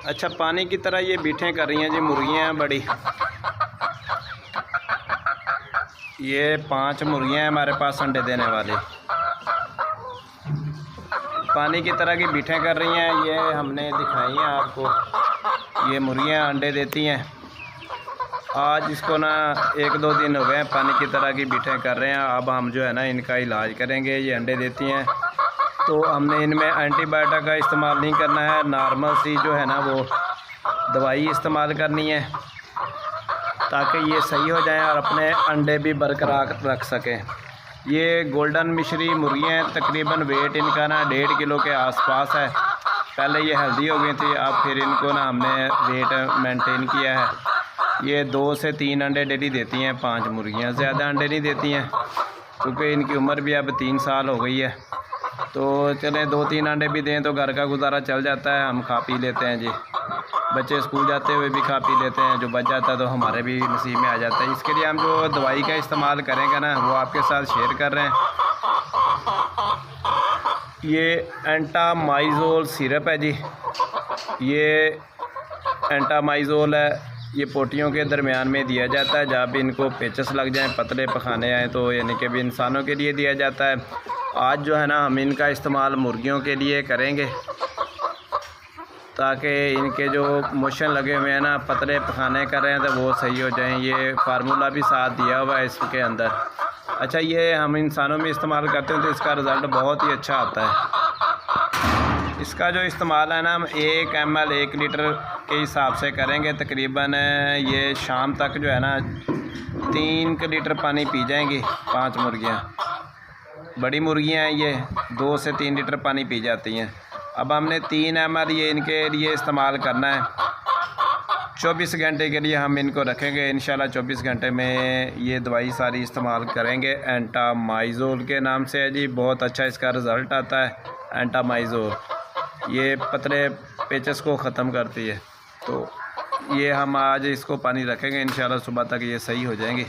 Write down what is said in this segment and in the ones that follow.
अच्छा, पानी की तरह ये बीठें कर रही हैं जी मुर्गियाँ हैं बड़ी। ये 5 मुर्गियाँ हैं हमारे पास अंडे देने वाली, पानी की तरह की बीठें कर रही हैं। ये हमने दिखाई हैं आपको, ये मुर्गियाँ अंडे देती हैं। आज इसको ना 1-2 दिन हो गए हैं पानी की तरह की बीठें कर रहे हैं। अब हम जो है ना इनका इलाज करेंगे। ये अंडे देती हैं तो हमने इनमें एंटीबायोटिक का इस्तेमाल नहीं करना है, नॉर्मल सी जो है ना वो दवाई इस्तेमाल करनी है ताकि ये सही हो जाएं और अपने अंडे भी बरकरार रख सकें। ये गोल्डन मिश्री मुर्गियाँ हैं, तकरीबन वेट इनका ना 1.5 किलो के आसपास है। पहले ये हेल्दी हो गई थी, अब फिर इनको ना हमने वेट मेंटेन किया है। ये 2 से 3 अंडे डेली देती हैं 5 मुर्गियाँ, ज़्यादा अंडे नहीं देती हैं क्योंकि इनकी उम्र भी अब 3 साल हो गई है। तो चलें 2-3 अंडे भी दें तो घर का गुजारा चल जाता है, हम खा पी लेते हैं जी। बच्चे स्कूल जाते हुए भी खा पी लेते हैं, जो बच जाता है तो हमारे भी नसीब में आ जाता है। इसके लिए हम जो दवाई का इस्तेमाल करेंगे ना वो आपके साथ शेयर कर रहे हैं। ये एंटामाइज़ोल सिरप है जी, ये एंटामाइज़ोल है। ये पोटियों के दरमियान में दिया जाता है जब भी इनको पेचस लग जाएं, पतले पखाने आएँ, तो यानी कि भी इंसानों के लिए दिया जाता है। आज जो है ना हम इनका इस्तेमाल मुर्गियों के लिए करेंगे ताकि इनके जो मोशन लगे हुए हैं ना, पतले पखाने कर रहे हैं, तो वो सही हो जाएं। ये फार्मूला भी साथ दिया हुआ है इसके अंदर। अच्छा, ये हम इंसानों में इस्तेमाल करते हैं तो इसका रिज़ल्ट बहुत ही अच्छा आता है। इसका जो इस्तेमाल है ना हम 1 ml 1 लीटर के हिसाब से करेंगे। तकरीबन ये शाम तक जो है ना 3 लीटर पानी पी जाएंगी 5 मुर्गियाँ। बड़ी मुर्गियाँ हैं, ये 2 से 3 लीटर पानी पी जाती हैं। अब हमने 3 ml ये इनके लिए इस्तेमाल करना है। 24 घंटे के लिए हम इनको रखेंगे। इंशाल्लाह 24 घंटे में ये दवाई सारी इस्तेमाल करेंगे। एंटामाइज़ोल के नाम से है जी, बहुत अच्छा इसका रिज़ल्ट आता है। एंटामाइज़ोल ये पतले पेचस को ख़त्म करती है। तो ये हम आज इसको पानी रखेंगे, इंशाल्लाह सुबह तक ये सही हो जाएंगे।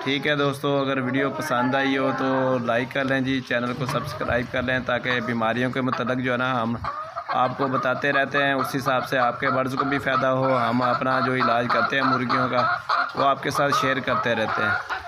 ठीक है दोस्तों, अगर वीडियो पसंद आई हो तो लाइक कर लें जी, चैनल को सब्सक्राइब कर लें ताकि बीमारियों के मतलब जो है ना हम आपको बताते रहते हैं, उस हिसाब से आपके बर्ड्स को भी फ़ायदा हो। हम अपना जो इलाज करते हैं मुर्गियों का वो आपके साथ शेयर करते रहते हैं।